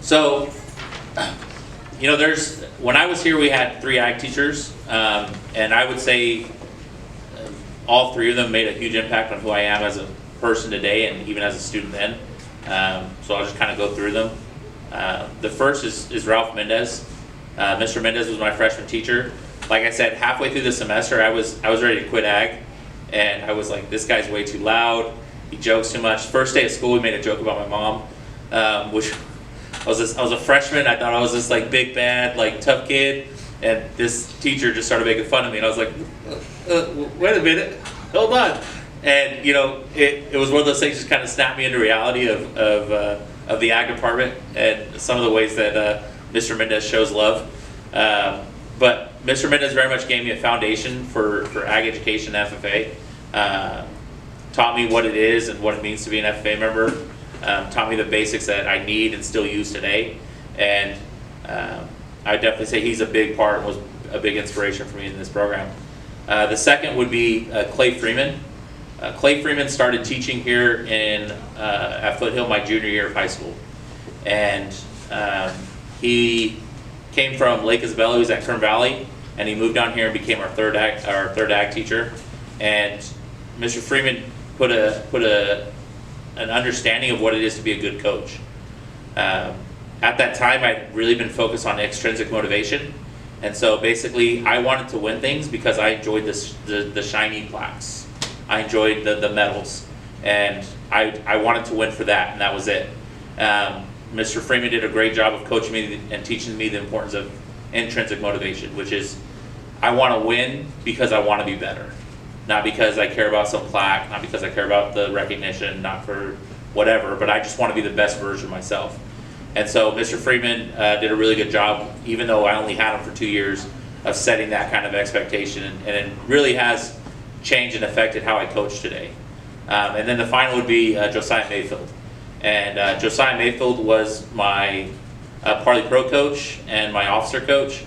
So, you know, when I was here, we had 3 ag teachers, and I would say all 3 of them made a huge impact on who I am as a person today and even as a student then. So I'll just kind of go through them. The first is Ralph Mendes. Mr. Mendes was my freshman teacher. Like I said, halfway through the semester, I was ready to quit ag, and I was like, this guy's way too loud. He jokes too much. First day of school, we made a joke about my mom, which I was a freshman. I thought I was this like big bad like tough kid, and this teacher just started making fun of me, and I was like, wait a minute, hold on. And you know, it was one of those things that just kind of snapped me into reality of the ag department and some of the ways that Mr. Mendes shows love. But Mr. Mendes very much gave me a foundation for ag education and FFA. Taught me what it is and what it means to be an FFA member. Taught me the basics that I need and still use today. And I definitely say he's a big part and was a big inspiration for me in this program. The second would be Clay Freeman. Clay Freeman started teaching here at Foothill my junior year of high school. And he came from Lake Isabella. He was at Kern Valley, and he moved down here and became our third ag teacher. And Mr. Freeman put an understanding of what it is to be a good coach. At that time, I'd really been focused on extrinsic motivation, and so basically, I wanted to win things because I enjoyed the shiny plaques. I enjoyed the medals, and I wanted to win for that, and that was it. Mr. Freeman did a great job of coaching me and teaching me the importance of intrinsic motivation, which is I want to win because I want to be better. Not because I care about some plaque, not because I care about the recognition, not for whatever, but I just want to be the best version of myself. And so Mr. Freeman did a really good job, even though I only had him for 2 years, of setting that kind of expectation, and it really has changed and affected how I coach today. And then the final would be Josiah Mayfield. And Josiah Mayfield was my Parley Pro coach and my officer coach.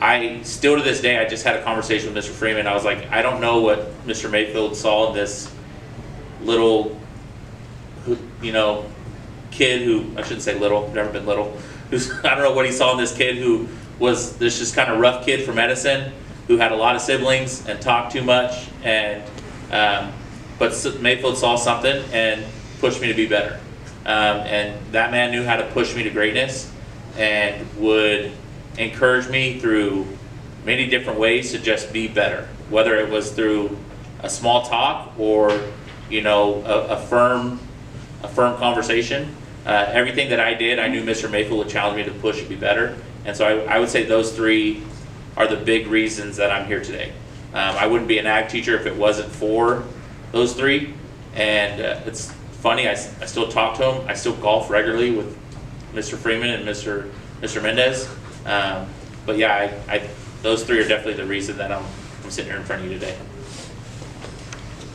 I still to this day, I just had a conversation with Mr. Freeman. I was like, I don't know what Mr. Mayfield saw in this little, you know, kid who, I shouldn't say little, never been little, who's, I don't know what he saw in this kid who was this just kind of rough kid from Edison who had a lot of siblings and talked too much, and but Mayfield saw something and pushed me to be better. And that man knew how to push me to greatness and would encourage me through many different ways to just be better, whether it was through a small talk or, you know, a firm conversation. Everything that I did, I knew Mr. Mayfield would challenge me to push and be better. And so I would say those 3 are the big reasons that I'm here today. I wouldn't be an ag teacher if it wasn't for those 3. And it's funny, I still talk to him. I still golf regularly with Mr. Freeman and Mr. Mendes. But yeah, those 3 are definitely the reason that I'm sitting here in front of you today.